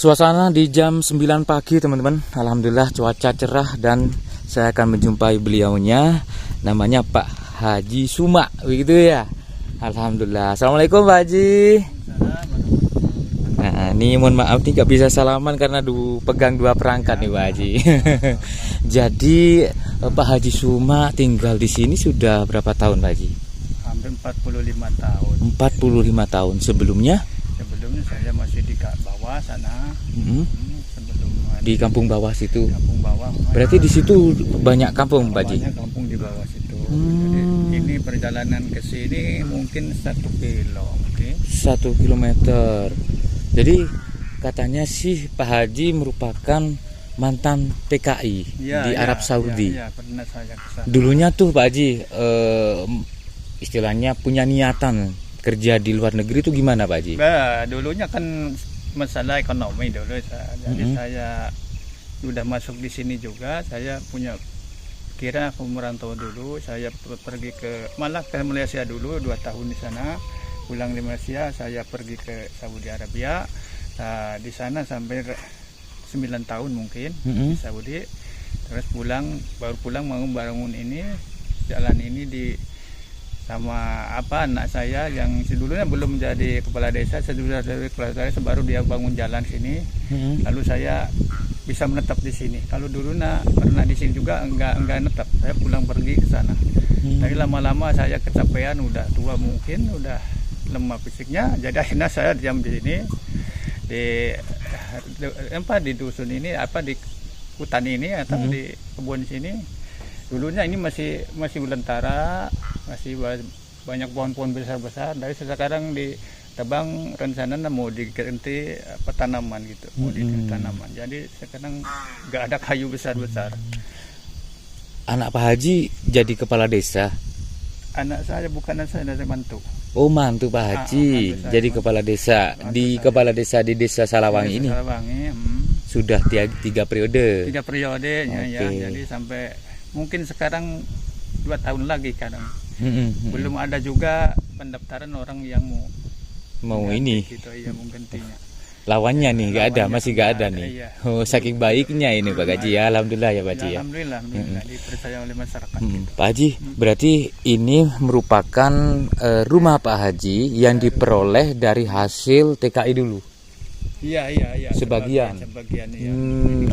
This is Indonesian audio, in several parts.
Suasana di jam 9 pagi teman-teman. Alhamdulillah cuaca cerah dan saya akan menjumpai beliaunya. Namanya Pak Haji Suma, begitu ya. Alhamdulillah. Assalamualaikum Pak Haji. Nah ini mohon maaf nih gak bisa salaman karena pegang dua perangkat nih Pak Haji. Jadi Pak Haji Suma tinggal di sini sudah berapa tahun Pak Haji? Hampir 45 tahun. 45 tahun. Sebelumnya Saya masih di bawah sana. Sebelum di kampung bawah situ. Kampung bawah. Berarti di situ banyak kampung Pak Haji? Banyak kampung di bawah situ. Jadi ini perjalanan ke sini mungkin 1 kilo. Okay? 1 kilometer. Jadi katanya sih Pak Haji merupakan mantan TKI di Arab Saudi. Iya, pernah saya kesana. Dulunya tuh Pak Haji istilahnya punya niatan kerja di luar negeri itu gimana Pak Haji? Bah, dulunya kan masalah ekonomi dulu. Jadi saya udah masuk di sini juga. Saya punya kira aku merantau dulu. Saya pergi malah ke Malaysia dulu 2 tahun di sana. Pulang di Malaysia, saya pergi ke Saudi Arabia. Nah, di sana sampai 9 tahun mungkin di Saudi. Terus baru pulang mau bangun ini jalan ini sama anak saya yang sebelumnya belum menjadi kepala desa. Sudah dari kepala desa baru dia bangun jalan sini. Lalu saya bisa menetap di sini. Kalau dulu pernah di sini juga enggak netap. Saya pulang pergi ke sana. Tapi lama-lama saya kecapean, udah tua mungkin, udah lemah fisiknya. Jadi akhirnya saya diam di sini di dusun ini di hutan ini atau di kebun sini. Dulunya ini masih belantara, masih banyak pohon-pohon besar-besar. Dari sekarang ditebang, rencana mau diganti tanaman gitu, mau diganti tanaman. Jadi sekarang nggak ada kayu besar-besar. Anak Pak Haji jadi kepala desa? Anak saya bukan anak saya mantu. Oh mantu Pak Haji jadi kepala desa kepala desa di desa Salawangi ini. Salawangi, sudah 3 periode. 3 periode ya. Jadi sampai mungkin sekarang 2 tahun lagi kadang. Belum ada juga pendaftaran orang yang mau ini gitu, ya, mau gantinya. Lawannya nih nggak ada, masih nggak ada nih. Iya. Oh saking baiknya ini Pak Haji ya. Alhamdulillah ya Pak Haji ya. Alhamdulillah dipercaya oleh masyarakat. Pak Haji berarti ini merupakan rumah Pak Haji yang diperoleh dari hasil TKI dulu. Iya. Sebagian ya.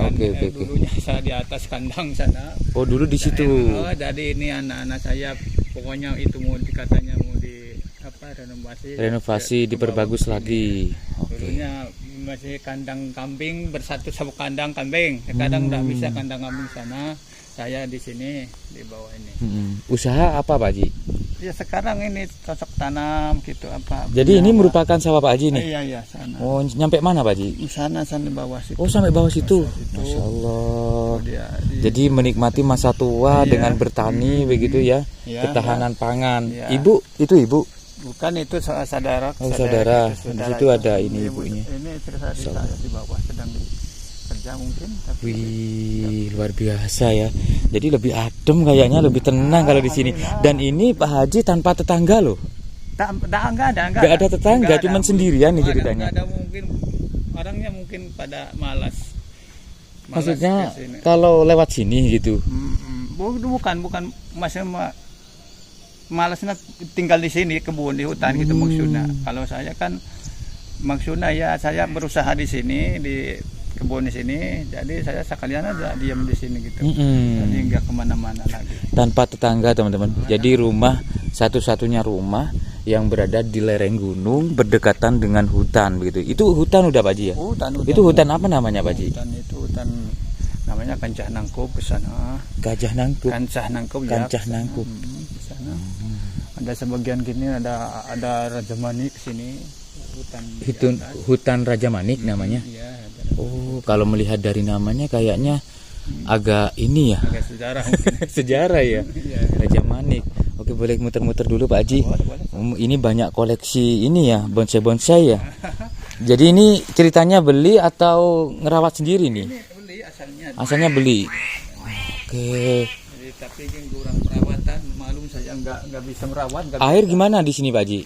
Oke. Dulunya saya di atas kandang sana. Oh dulu di situ. Jadi ini anak-anak saya pokoknya itu katanya mau renovasi diperbagus lagi. Dulunya masih kandang kambing bersatu sama kandang kambing. Sekarang udah bisa kandang kambing sana. Saya di sini di bawah ini. Usaha apa Pak Haji? Ya sekarang ini cocok tanam gitu apa. Jadi ini merupakan sawah Pak Haji nih? Iya sana. Oh nyampe mana Pak Haji? Sana di bawah situ. Oh sampai bawah situ. Masya Allah. Jadi menikmati masa tua dengan bertani begitu ya. Ketahanan pangan. Ibu itu ibu? Bukan, itu saudara. Oh saudara. Di situ ada ini ibunya. Ini saya di bawah sedang kerja mungkin. Wih luar biasa ya. Jadi lebih adem kayaknya, lebih tenang kalau di sini. Dan ini Pak Haji tanpa tetangga loh. Enggak ada tetangga, cuman sendirian nih ceritanya. Ada mungkin orangnya mungkin pada malas. Maksudnya kalau lewat sini gitu. Bukan maksudnya malasnya tinggal di sini, kebun di hutan gitu maksudnya. Kalau saya kan maksudnya ya saya berusaha di sini di kebun di sini, jadi saya sekalian aja diam di sini gitu. Jadi nggak kemana-mana lagi. Tanpa tetangga teman-teman. Jadi rumah satu-satunya rumah yang berada di lereng gunung berdekatan dengan hutan begitu. Itu hutan udah Pak Haji ya? Hutan. Itu hutan apa namanya Pak Haji? Hutan namanya Kancah Nangkup ke sana. Kancah Nangkup. Kancah Nangkup. Di sana. Ada sebagian gini ada Raja Manik sini. Hutan Raja Manik namanya. Iya. Oh, kalau melihat dari namanya kayaknya agak ini ya. Agak sejarah mungkin. Sejarah ya. Raja Manik. Oke, boleh muter-muter dulu Pak Haji. Ini banyak koleksi ini ya, bonsai-bonsai ya. Jadi ini ceritanya beli atau ngerawat sendiri nih? Ini beli asalnya. Asalnya beli. Oke. Jadi tapi yang kurang perawatan, malum saya nggak bisa merawat. Air gimana di sini Pak Haji?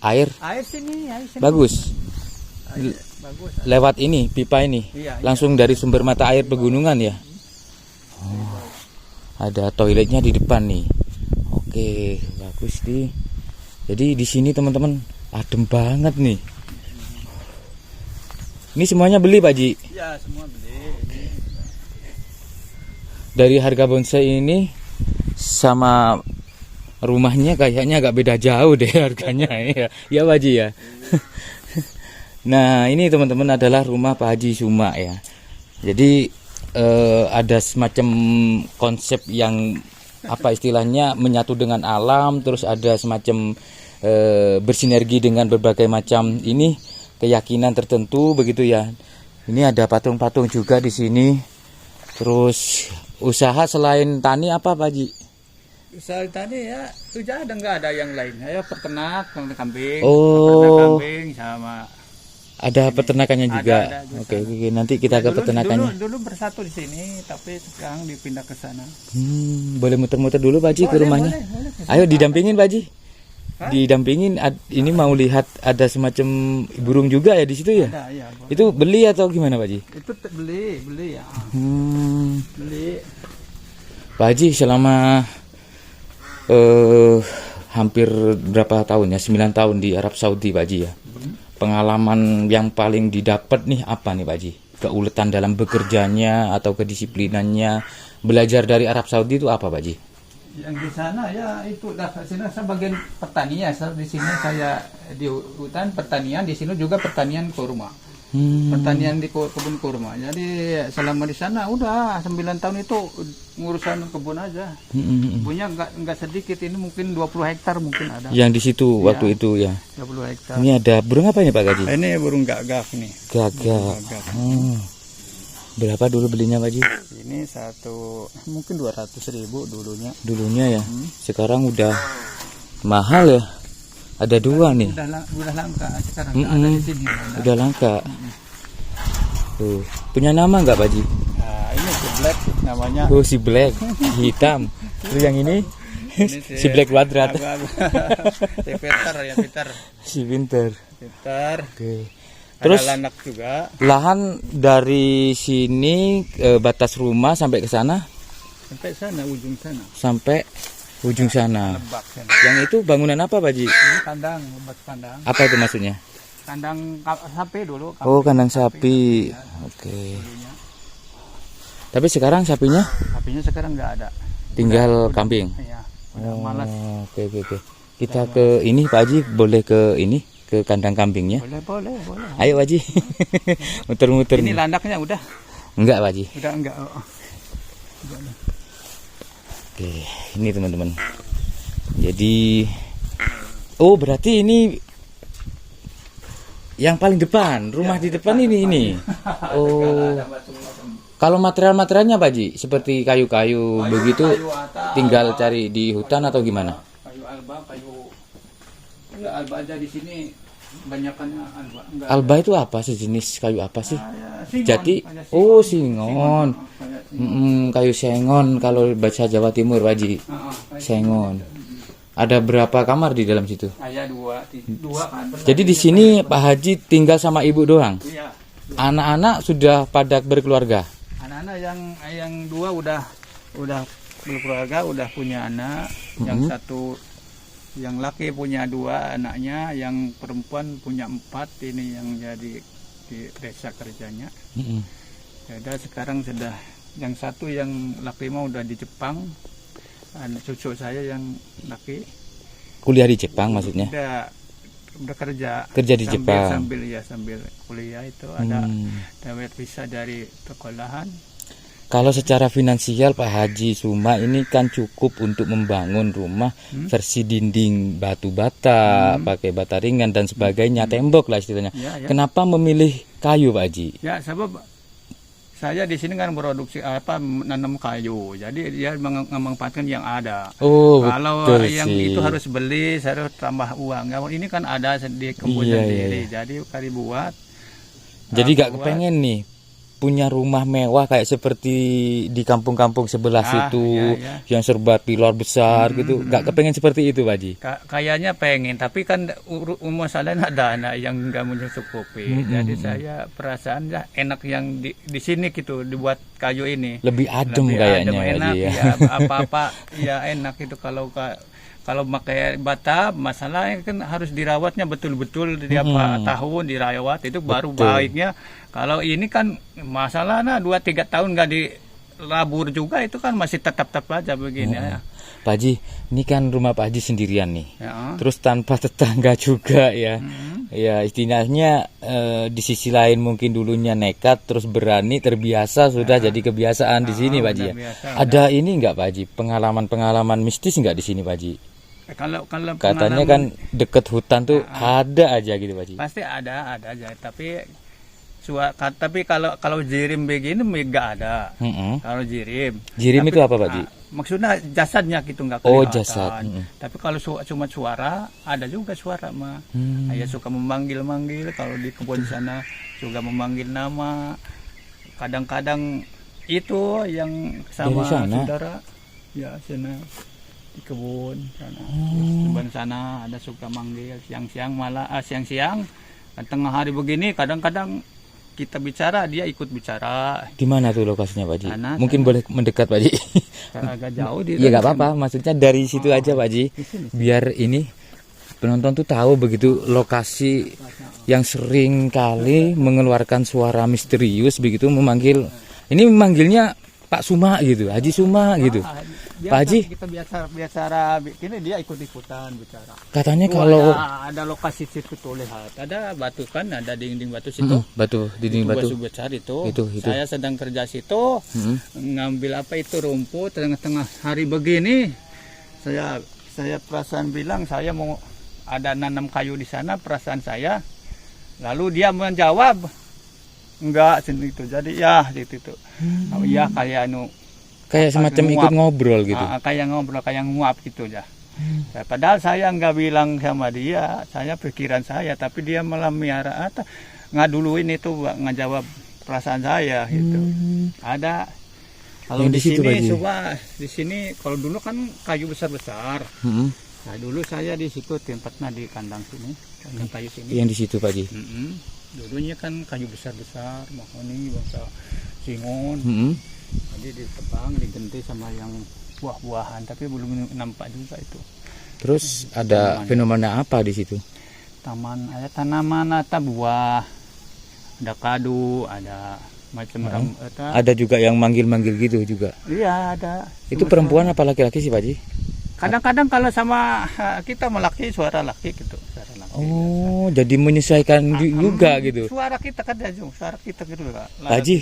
Air sini. bagus. bagus. lewat ini pipa ini, Iya, langsung dari sumber mata air pegunungan ya. Oh, ada toiletnya di depan nih. Oke, bagus nih. Jadi di sini teman-teman adem banget nih. Ini semuanya beli Pak Ji? Ya, semua beli. Ini. Dari harga bonsai ini sama rumahnya kayaknya agak beda jauh deh harganya ya. Ya Pak Haji ya. Nah, ini teman-teman adalah rumah Pak Haji Suma ya. Jadi ada semacam konsep yang apa istilahnya menyatu dengan alam, terus ada semacam bersinergi dengan berbagai macam ini keyakinan tertentu begitu ya. Ini ada patung-patung juga di sini. Terus usaha selain tani apa Pak Haji? Usaha tadi ya, sudah ada nggak ada yang lain. Ayo peternak kambing, Oh. peternak kambing sama. Ada peternakannya juga. Ada Oke, nanti kita ke peternakannya. Dulu bersatu di sini, tapi sekarang dipindah ke sana. Boleh muter-muter dulu Pak Haji ke rumahnya. Boleh. Ayo didampingin Pak Haji. Didampingin. Ini mau lihat ada semacam burung juga ya di situ ya. Ada, ya, boleh. Itu beli atau gimana Pak Haji? Itu beli ya. Beli. Pak Haji selama hampir berapa tahun ya? 9 tahun di Arab Saudi Pak Haji ya. Pengalaman yang paling didapat nih apa nih Pak Haji? Keuletan dalam bekerjanya atau kedisiplinannya, belajar dari Arab Saudi itu apa Pak Haji? Yang di sana ya itu sini saya bagian pertanian. Di sini saya di hutan pertanian, di sini juga pertanian kurma. Pertanian di kebun kurma. Jadi selama di sana udah 9 tahun itu ngurusan kebun aja. Kebunnya enggak sedikit, ini mungkin 20 hektar mungkin ada. Yang di situ waktu itu ya. 20 hektar. Ini ada burung apa ini Pak Haji? Ini burung gagak nih. Gagak. Berapa dulu belinya Pak Haji? Ini mungkin 200.000 dulunya. Dulunya ya. Sekarang udah mahal ya. Ada 2 nih. Udah langka sekarang ada di sini. Udah langka. Tuh. Punya nama nggak Pak Haji? Nah, ini si Black namanya. Oh, si Black, hitam. Terus yang ini si Black Wadrat. Si Peter ya, Peter. Si Winter. Peter. Oke. Terus ada lanak juga. lahan dari sini batas rumah sampai ke sana? Sampai sana, ujung sana. Sampai ujung sana. Lebak sana. Yang itu bangunan apa Pak Haji? Ini kandang, obat kandang. Apa itu maksudnya? Kandang sapi dulu. Oh, kandang sapi. Oke. Tapi sekarang sapinya Sapinya sekarang nggak ada. tinggal kambing. Iya, udah malas. Oke. Kita ke ini Pak Haji, boleh ke ini, ke kandang kambingnya? Boleh. Ayo Pak Haji. Muter-muter. Ini nih. landaknya udah Enggak Pak Haji. enggak. Oke, ini teman-teman. Jadi berarti ini yang paling depan, rumah di depan ini. Oh. Kalau material-materialnya Pak Haji, seperti kayu-kayu begitu, tinggal cari di hutan atau gimana? Kayu alba, enggak alba aja di sini banyakannya alba. Enggak. Alba itu apa sih, jenis kayu apa sih? Singon, Jati. ada Oh, singon. Kayak Kayu sengon kalau bahasa Jawa Timur Pak Haji. kayak Sengon. Ada berapa kamar di dalam situ? Ada dua kan. Jadi di sini Pak Haji tinggal sama ibu doang. Iya. Anak-anak sudah pada berkeluarga. Anak-anak yang 2 udah berkeluarga, udah punya anak. Yang satu yang laki punya 2 anaknya, yang perempuan punya 4. Ini yang jadi di desa kerjanya. Jadi sekarang sudah yang satu yang laki mau udah di Jepang. Anak cucu saya yang laki Kuliah di Jepang maksudnya? udah kerja Kerja di Jepang. sambil kuliah itu ada dapat visa dari sekolahan. Kalau secara finansial Pak Haji Suma ini kan cukup untuk membangun rumah versi dinding batu bata, pakai bata ringan dan sebagainya, tembok lah istilahnya. Ya. Kenapa memilih kayu Pak Haji? Ya, sebab saya di sini kan produksi nanam kayu. Jadi dia memanfaatkan yang ada. Oh, Kalau betul yang sih. itu harus beli, saya harus tambah uang. Ini kan ada di kebun Iya, sendiri. iya. Jadi kali buat. Jadi gak kepengen nih punya rumah mewah kayak seperti di kampung-kampung sebelah situ, yang serba pilar besar gitu. Nggak kepengen seperti itu, Pak Haji? Kayaknya pengen, tapi kan masalahnya dana yang nggak mencukupi. Jadi saya perasaan ya enak yang di sini gitu, dibuat kayu ini. Lebih adem kayaknya, adem, enak, Haji, ya. Ya apa-apa ya enak itu. Kalau pakai batap, masalahnya kan harus dirawatnya betul-betul tiap tahun dirawat, itu baru baiknya. Kalau ini kan masalahnya 2-3 tahun nggak dilabur juga, itu kan masih tetap aja begini ya. Pak Haji, ini kan rumah Pak Haji sendirian nih, Ya. terus tanpa tetangga juga ya. Ya istilahnya di sisi lain mungkin dulunya nekat, terus berani, terbiasa, sudah jadi kebiasaan di sini, Pak Haji. Ya. Ada ini nggak, Pak Haji, pengalaman mistis nggak di sini, Pak Haji? Kalau Katanya kan deket hutan tuh ada aja gitu, Pak Haji. pasti ada aja, tapi kalau jirim begini nggak ada. Kalau jirim itu apa, Pak Haji? Maksudnya jasadnya gitu nggak Oh, kelihatan. jasad. Tapi kalau cuma suara, ada juga suara mah. Ayah suka memanggil kalau di kebun sana juga memanggil nama. Kadang-kadang itu yang sama saudara ya sana di kebun sana. Kebun sana ada suka manggil siang-siang, malah siang-siang tengah hari begini kadang-kadang kita bicara, dia ikut bicara. Di mana tuh lokasinya, Pak Haji? Mungkin sana. boleh mendekat, Pak Haji. Agak jauh di. Iya nggak apa-apa, maksudnya dari situ aja, Pak Haji. Biar ini penonton tuh tahu begitu lokasi yang sering kali mengeluarkan suara misterius begitu memanggil. Ini memanggilnya Pak Suma gitu, Haji Suma gitu. Biasa, Pak Haji, kita biasa ini dia ikut-ikutan bicara. katanya kalau ada lokasi situ tuh lihat, ada batu kan, ada dinding batu situ. dinding batu. Besar itu. Itu. Saya sedang kerja situ, ngambil apa itu rumput tengah-tengah hari begini. Saya perasaan bilang saya mau ada nanam kayu di sana, perasaan saya. Lalu dia menjawab, enggak sini itu. Jadi ya itu. Oh, iya kayak kayak semacam ikut ngobrol gitu. Kayak ngobrol, kayak nguap gitu ya. Ya, padahal saya nggak bilang sama dia, saya pikiran saya, tapi dia malah miara ngaduluin itu ngejawab perasaan saya gitu. Ada kalau di sini coba di sini kalau dulu kan kayu besar-besar. Nah, dulu saya di situ tempatnya di kandang sini, kandang kayu sini. Yang di situ, Pak Haji. Dulunya kan kayu besar-besar, mahoni, bangsa singon. Jadi ditebang, diganti sama yang buah-buahan, tapi belum nampak juga itu. Terus ada fenomena apa di situ? Taman, ada tanaman, ada buah, ada kadu, ada macam ada juga yang manggil-manggil gitu juga. Iya, ada. Itu perempuan apa laki-laki sih, Pak Haji? Kadang-kadang kalau sama kita laki, suara laki gitu, suara laki. Oh, jadi menyesuaikan juga gitu. Suara kita kan suara kita gitu Pak Haji.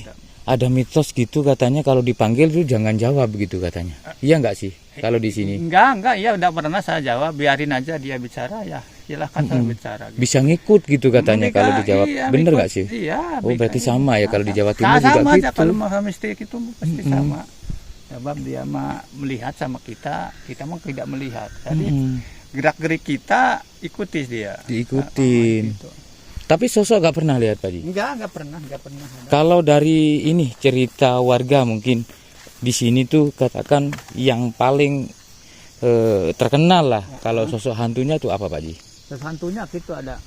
Ada mitos gitu katanya kalau dipanggil tuh jangan jawab gitu katanya. Iya nggak sih kalau di sini? Enggak, ya udah pernah saya jawab, biarin aja dia bicara ya, silahkan saya bicara. Gitu. Bisa ngikut gitu katanya kalau dijawab. Iya, bener nggak sih? Iya. Oh berarti sama ya kalau di Jawa Timur juga sama gitu. Aja, kalau mesti itu pasti sama. Sebab dia mah melihat sama kita mah tidak melihat. Jadi gerak-gerik kita ikuti dia. Diikutin. Gitu. Tapi sosok gak pernah lihat, Pak Haji? Enggak pernah. Kalau dari ini cerita warga mungkin di sini tuh katakan yang paling terkenal lah kalau sosok hantunya tuh apa, Pak Haji? Sosok hantunya itu ada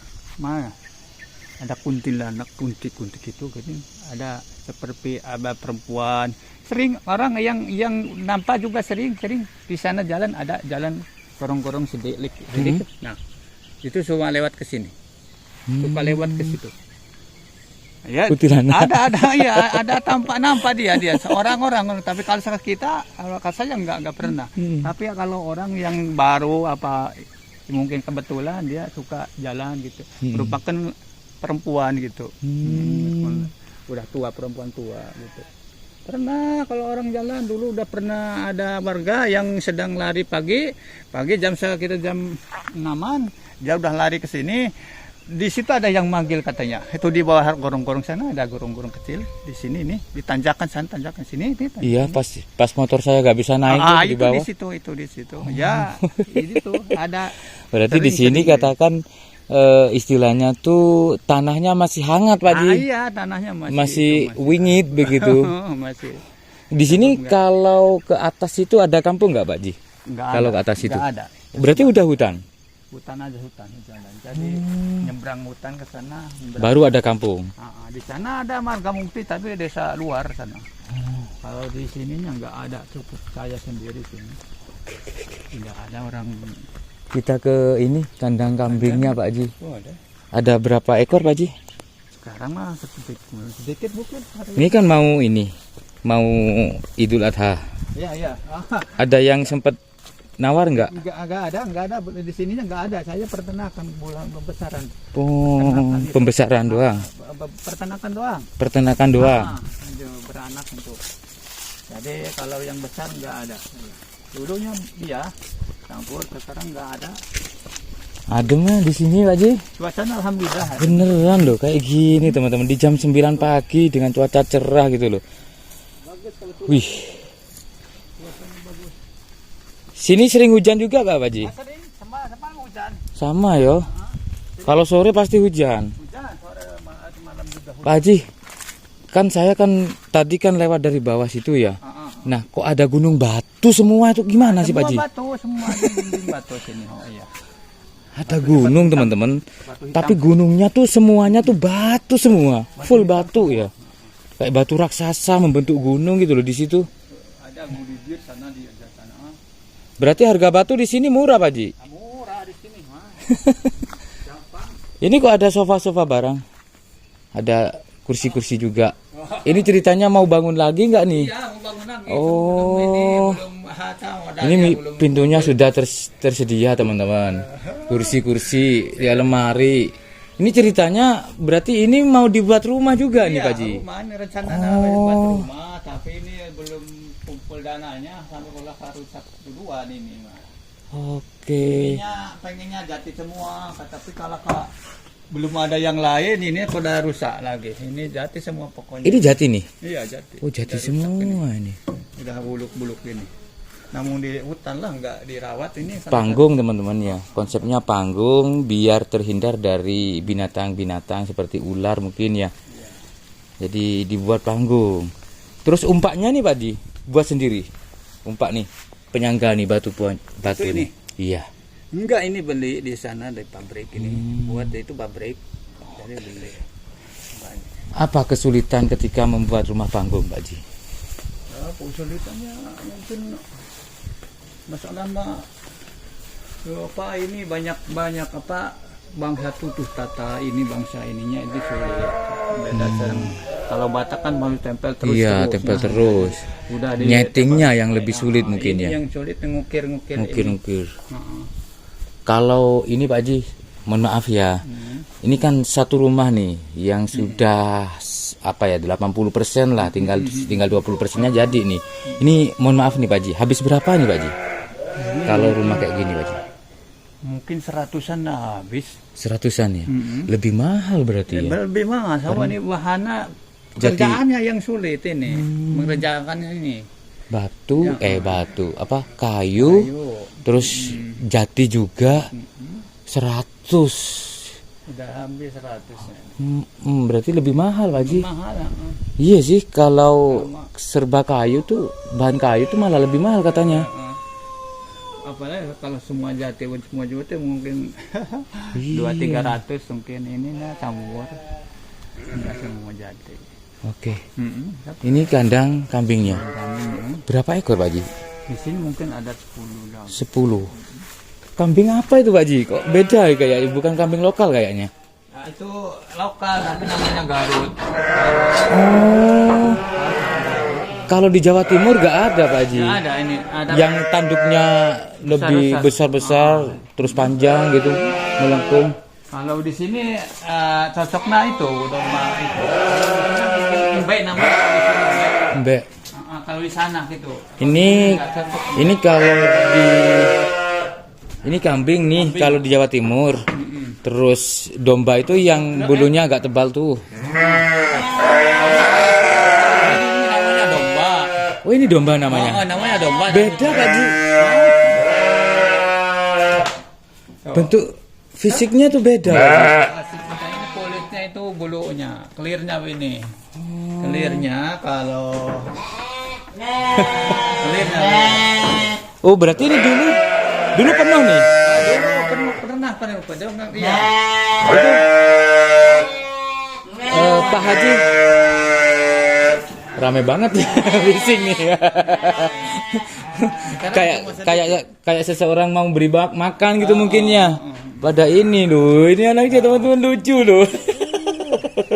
kuntilanak, kunti gitu kan. Ada seperti ada perempuan. Sering orang yang nampak juga sering di sana jalan ada jalan gorong-gorong sedikit. Nah, itu semua lewat ke sini. Suka lewat ke situ. Ya, ada tampak dia orang-orang, tapi kalau kita saya nggak pernah. Tapi kalau orang yang baru apa mungkin kebetulan dia suka jalan gitu, merupakan perempuan gitu, udah tua, perempuan tua gitu. Pernah kalau orang jalan dulu udah pernah ada warga yang sedang lari pagi jam sekitar jam 6-an, dia udah lari ke sini. Di situ ada yang manggil katanya. Itu di bawah gorong-gorong sana ada gorong-gorong kecil. Di sini nih, di tanjakan sini. Iya, pas motor saya nggak bisa naik di bawah. Itu di situ. Oh. Ya, itu ada. Berarti di sini katakan istilahnya tuh tanahnya masih hangat Pak Ji. Iya, tanahnya Masih wingit begitu. Masih. Di sini kalau ke atas itu ada kampung nggak Pak Ji? Enggak Kalau ada, ke atas itu? enggak ada. Berarti udah hutan. Hutan aja hutan. Jadi nyebrang hutan ke sana. Baru ada kampung. Di sana ada marga mukti tapi desa luar sana. Kalau di sininya nggak ada, cukup saya sendiri sini. Tidak ada orang. Kita ke ini kandang kambingnya Pak Ji. Oh, ada. Ada berapa ekor Pak Ji? Sekarang mah sedikit mungkin. Ini kan mau Idul Adha. Iya. Ada yang sempat nawar nggak? Enggak ada di sininya enggak ada. Saya peternakan bulan pembesaran. Oh, pembesaran doang. Peternakan doang. Peternakan doang. Beranak untuk. Jadi kalau yang besar enggak ada. Dulunya iya, campur sekarang enggak ada. Adem di sini Pak Ji. Suasana alhamdulillah. Beneran loh kayak gini teman-teman di jam 9 pagi dengan cuaca cerah gitu loh. Wih. Sini sering hujan juga Kak Pak Ji? Sering, sama hujan. Sama yo. Kalau sore pasti hujan. Hujan, sore malam juga hujan. Pak Haji, kan saya kan tadi kan lewat dari bawah situ ya. Nah, kok ada gunung batu semua itu gimana sih Pak Haji? Semua dinding batu sini. Oh iya. Ada gunung teman-teman, tapi gunungnya tuh semuanya tuh batu semua, full batu ya. Kayak batu raksasa membentuk gunung gitu loh di situ. Ada bibir sana di sana. Berarti harga batu di sini murah Pak Haji? Murah di sini mah. Ini kok ada sofa-sofa barang? Ada kursi-kursi juga. Ini ceritanya mau bangun lagi nggak nih? Iya, mau bangun lagi. Oh. Ini pintunya sudah tersedia teman-teman. Kursi-kursi, ya lemari. Ini ceritanya berarti ini mau dibuat rumah juga nih Pak Haji? Iya, rumah ini rencana buat rumah, tapi ini belum kumpul dananya sampai kalau harus duluan ini mah. Oke. Pengennya jati semua, tapi kalau belum ada yang lain ini pada rusak lagi. Ini jati semua pokoknya. Ini jati nih? Iya jati. Oh jati semua ini. Udah buluk-buluk ini. Namun di hutan lah nggak dirawat ini. Panggung teman-teman ya. Konsepnya panggung biar terhindar dari binatang-binatang seperti ular mungkin ya. Jadi dibuat panggung. Terus umpaknya nih Pak Di, buat sendiri. Umpak nih, penyangga nih batu ini. Iya. Enggak, ini beli di sana dari pabrik ini. Buat itu pabrik. Jadi beli. Apa kesulitan ketika membuat rumah panggung Pak Ji? Kesulitannya mungkin masalah apa ini banyak apa bangsa tutuh tata ini bangsa ininya itu sulit. Beda kalau Batak kan mau tempel terus. Iya, tempel terus. Udah nyetingnya yang lebih sulit mungkin ya. Yang sulit ngukir. Kalau ini Pak Haji, mohon maaf ya. Ini kan satu rumah nih yang sudah 80% lah, tinggal 20%-nya jadi nih. Ini mohon maaf nih Pak Haji, habis berapa nih Pak Haji? Kalau rumah kayak gini Pak Haji? Mungkin 100-an habis. 100-an ya? Lebih mahal berarti ya? Lebih mahal, sama ini wahana kerjaannya yang sulit ini, mengerjakannya ini. Batu, kayu, terus jati juga 100. Udah hampir 100 ya. Berarti lebih mahal Pak Haji. Mahal. Iya sih, kalau serba kayu tuh, bahan kayu tuh malah lebih mahal katanya. Apalagi kalau semua jati mungkin 200-300 mungkin ini lah campur. Enggak semua jati. Oke. Ini kandang kambingnya. Berapa ekor Pak Haji? Di sini mungkin ada 10 lah. 10. Kambing apa itu Pak Haji? Kok beda ya kayaknya? Bukan kambing lokal kayaknya. Nah, itu lokal tapi namanya Garut. Oh. Kalau di Jawa Timur nggak ada Pak Haji? Nggak ada ini. Ada yang tanduknya lebih besar-besar, terus panjang gitu, melengkung. Kalau di sini cocoknya itu domba itu. Mbek namanya di sini. Mbek. Kalau di sana gitu. Ini kalau ini kambing nih kalau di Jawa Timur. Terus domba itu yang bulunya agak tebal tuh. Ini namanya domba. Oh ini domba namanya. Oh, namanya domba. Beda Pak Haji. Bentuk fisiknya tuh beda. Pak Haji. Kita ini kulitnya itu bulunya, clearnya ini. Clearnya kalau clearnya. Oh, berarti ini dulu penuh nih. Pernah iya. Pak Haji rame banget ya bising nih. kayak seseorang mau beri makan gitu mungkin ya. Pada ini loh, ini anaknya teman-teman lucu loh.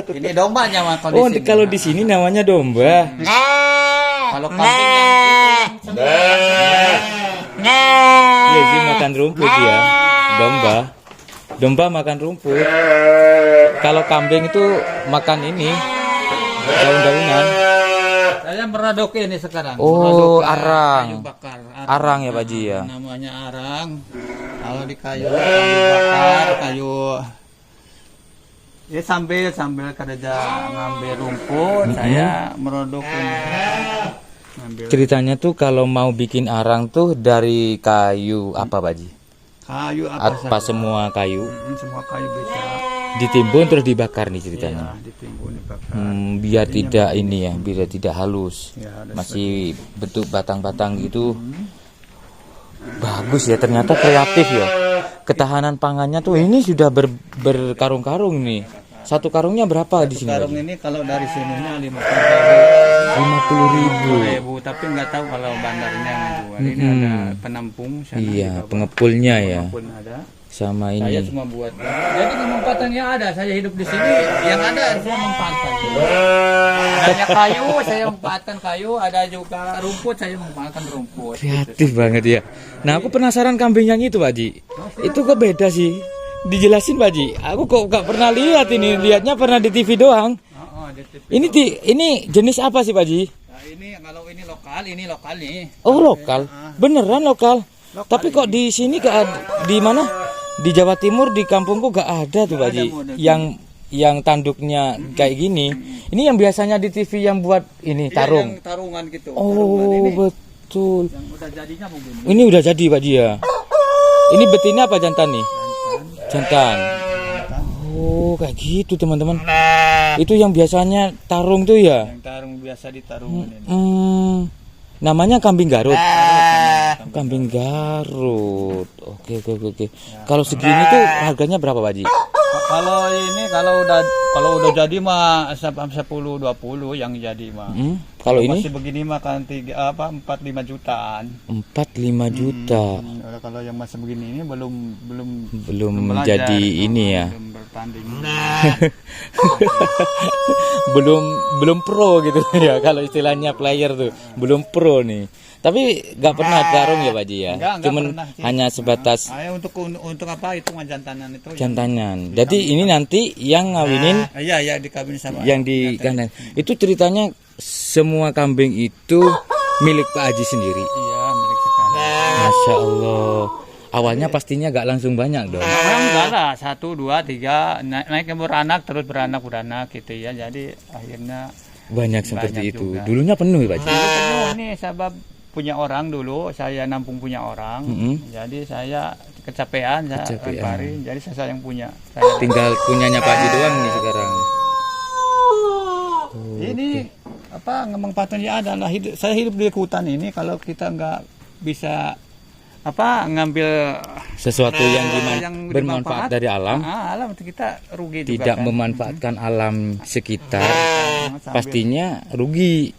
Ini dombanya Mas. Oh, kalau di sini namanya domba. Kalau kambing yang Iya sih, makan rumput ya. Domba makan rumput. Kalau kambing itu makan ini daun-daunan. saya meradok ini sekarang. Oh, meradok arang. Kayu bakar. Arang ya Pak Haji ya. Namanya arang. Kalau di kayu bakar, kayu ya sambil kerja ngambil rumput, saya merodok ini. Ceritanya tuh kalau mau bikin arang tuh dari kayu apa Pak Haji? Kayu apa saja. Semua kayu Semua kayu bisa. ditimbun terus dibakar nih ceritanya. Iya, ditimbun dibakar. Biar tidak ini ya, biar tidak halus. Ya, Masih bentuk batang-batang gitu. Bagus ya, ternyata kreatif ya. Ketahanan pangannya tuh ini sudah berkarung-karung nih. Satu karungnya berapa di sini? Karung ini kalau dari sininya 50.000. Tapi nggak tahu kalau bandarnya ngejual. Ini ada penampung sana. Iya, pengepulnya ya. Pengepul ada. Sama Saya ini. cuma buat. Jadi kemanfaatannya ada. Saya hidup di sini, yang ada saya manfaatkan. Adanya kayu, saya manfaatkan kayu. Ada juga rumput, saya manfaatkan rumput. Kreatif banget ya. Nah, aku penasaran kambing yang itu Pak Haji. Itu kok beda sih? Dijelasin Pak Haji. Aku kok gak pernah lihat ini. Lihatnya pernah di TV doang. Ini jenis apa sih Pak Haji? Nah, ini kalau ini lokal nih. Oh, lokal. Beneran lokal. Tapi kok di sini gak ada, di mana? Di Jawa Timur di kampungku gak ada tuh Pak Haji. Yang tanduknya kayak gini. Ini yang biasanya di TV yang buat ini tarung. Yang tarungan gitu. Oh, ini. betul. Yang udah jadinya mungkin. Ini udah jadi Pak Haji ya. Ini betina apa jantan nih? Jantan. Oh, kayak gitu teman-teman. Itu yang biasanya tarung tuh ya. Yang tarung biasa ditarungan ini. Namanya kambing Garut. Kambing Garut. Oke. Kalau segini tuh harganya berapa Pak Haji? Kalau ini kalau udah jadi mah 10-20 yang jadi mah. Kalau ini masih begini mah kan 4-5 jutaan. 4-5 juta. Kalau yang masih begini ini belum jadi belajar, ini ya. Belum bertanding. belum pro gitu ya, kalau istilahnya player tuh belum pro nih. Tapi nggak pernah tarung ya Pak Haji ya. Cuman pernah, hanya sebatas untuk apa itu jantanan itu. Jantanan. Jadi ini nanti yang ngawinin. Iya dikawin sama. Yang di kanan. Itu ceritanya semua kambing itu milik Pak Haji sendiri. Iya, milik sekali. Masya Allah. Awalnya pastinya gak langsung banyak dong. Enggak lah, 1, 2, 3 naik beranak terus beranak gitu ya. Jadi akhirnya banyak seperti itu. Juga. Dulunya penuh Pak Haji. Penuh ini sebab punya orang dulu, saya nampung punya orang. Jadi saya kecapean, saya lemparin. Jadi saya yang punya. Tinggal punyanya Pak Haji doang nih sekarang. Ini apa manfaatnya adalah saya hidup di hutan ini, kalau kita nggak bisa ngambil sesuatu yang bermanfaat dari alam, alam kita rugi juga, tidak kan? Memanfaatkan alam sekitar, pastinya rugi.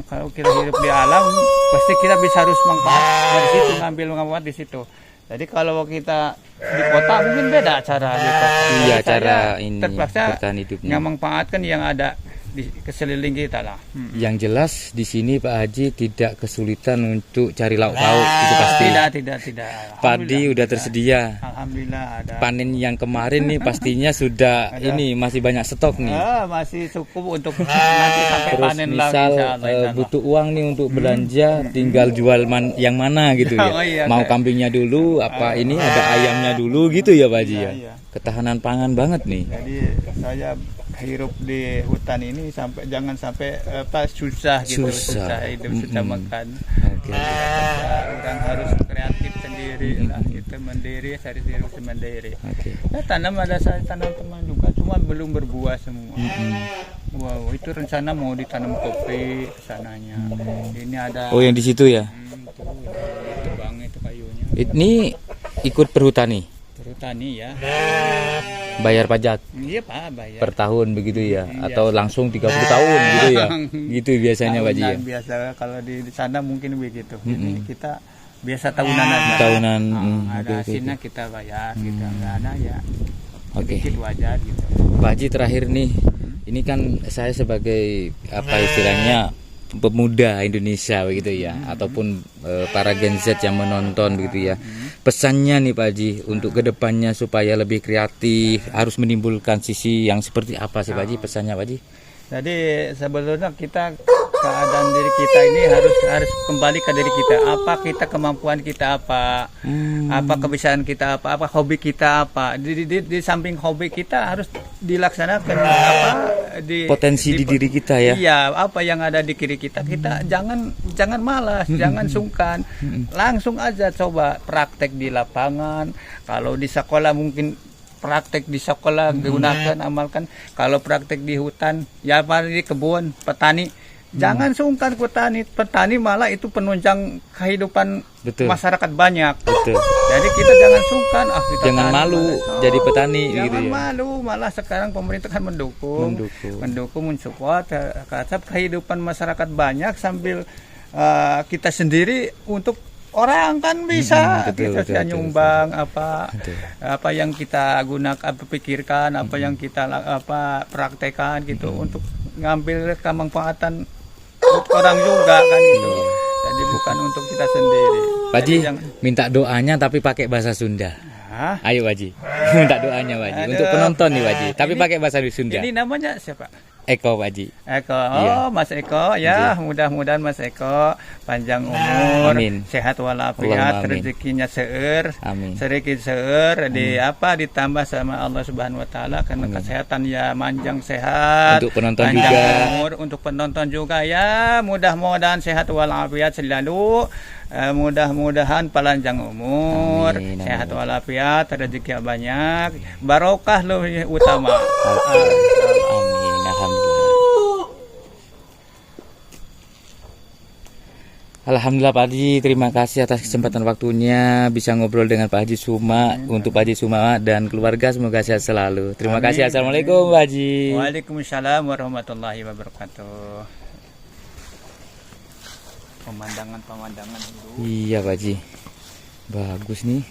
Kalau kita hidup di alam pasti kita bisa harus manfaat dari situ, ngambil manfaat di situ. Jadi kalau kita di kota mungkin beda cara di kota. Iya, cara ini terpaksa bertahan hidupnya. Memanfaatkan yang ada di sekeliling kita lah. Yang jelas di sini Pak Haji tidak kesulitan untuk cari lauk pauk, itu pasti. Tidak. Padi udah tersedia. Alhamdulillah ada. Panen yang kemarin nih pastinya sudah ini masih banyak stok nih. Masih cukup untuk nanti sampai Terus panen misal lagi. butuh uang nih untuk belanja, tinggal jual yang mana gitu ya. Iya, mau kambingnya dulu, apa ini ada ayamnya dulu gitu ya Pak Haji ya. Iya. Ketahanan pangan banget nih. Jadi saya hidup di hutan ini jangan sampai susah gitu, susah hidup, susah makan. Orang harus kreatif sendiri lah, itu mandiri, cari diri sendiri. Tanam ada saya tanam teman juga, cuma belum berbuah semua. Wow, itu rencana mau ditanam kopi sananya. Ini ada. Oh, yang di situ ya? Tebang itu kayunya. Ini ikut perhutani. Perhutani ya. Bayar pajak? Iya Pak, bayar. Per tahun begitu ya? Atau langsung 30 tahun gitu ya? Gitu biasanya Pak Haji ya? Biasa kalau di sana mungkin begitu. Ini kita biasa tahunan aja. Tahunan. Ada hasilnya kita bayar gitu. Nggak ada ya. Sedikit wajar gitu. Pak Haji terakhir nih, ini kan saya sebagai apa istilahnya pemuda Indonesia begitu ya, ataupun para Gen Z yang menonton begitu ya. Pesannya nih Pak Haji untuk kedepannya supaya lebih kreatif, harus menimbulkan sisi yang seperti apa sih Pak Haji, pesannya Pak Haji? Jadi sebetulnya kita keadaan diri kita ini harus kembali ke diri kita. Apa kita kemampuan kita apa kebiasaan kita apa hobi kita apa. Di samping hobi kita harus dilaksanakan potensi di diri kita ya. Iya, apa yang ada di kiri kita jangan malas, jangan sungkan. Langsung aja coba praktek di lapangan. Kalau di sekolah mungkin praktek di sekolah gunakan, amalkan. Kalau praktek di hutan, ya di kebun, petani, jangan sungkan petani malah itu penunjang kehidupan masyarakat banyak. Betul. Jadi kita jangan sungkan, jangan malu jadi petani jangan gitu ya. malu, malah sekarang pemerintah kan mendukung, mensupport kehidupan masyarakat banyak sambil kita sendiri untuk orang kan bisa kita nyumbang apa yang kita gunakan, pikirkan, apa yang kita praktekkan gitu untuk ngambil kemanfaatan orang juga kan gitu. Jadi bukan untuk kita sendiri. Pak Haji, minta doanya tapi pakai bahasa Sunda. Ayo Pak Haji, minta doanya Pak Haji untuk penonton nih Pak Haji, tapi pakai bahasa Sunda. Ini namanya siapa? Eko Pak Haji. Eko, Mas Eko ya, mudah-mudahan Mas Eko panjang umur, sehat walafiat, rezekinya seueur, sedikit seueur, ditambah sama Allah Subhanahu Wa Taala karena kesehatan ya manjang sehat. Untuk penonton panjang juga. Umur, untuk penonton juga ya, mudah-mudahan sehat walafiat selalu. Mudah-mudahan panjang umur, sehat walafiat, rezeki banyak, barokah lebih utama. Amin, alhamdulillah Pak Haji, terima kasih atas kesempatan waktunya bisa ngobrol dengan Pak Haji Suma. Untuk Pak Haji Suma dan keluarga semoga sehat selalu. Terima kasih. Assalamualaikum Pak Haji. Waalaikumsalam warahmatullahi wabarakatuh. Pemandangan dulu. Iya Pak Haji, bagus nih.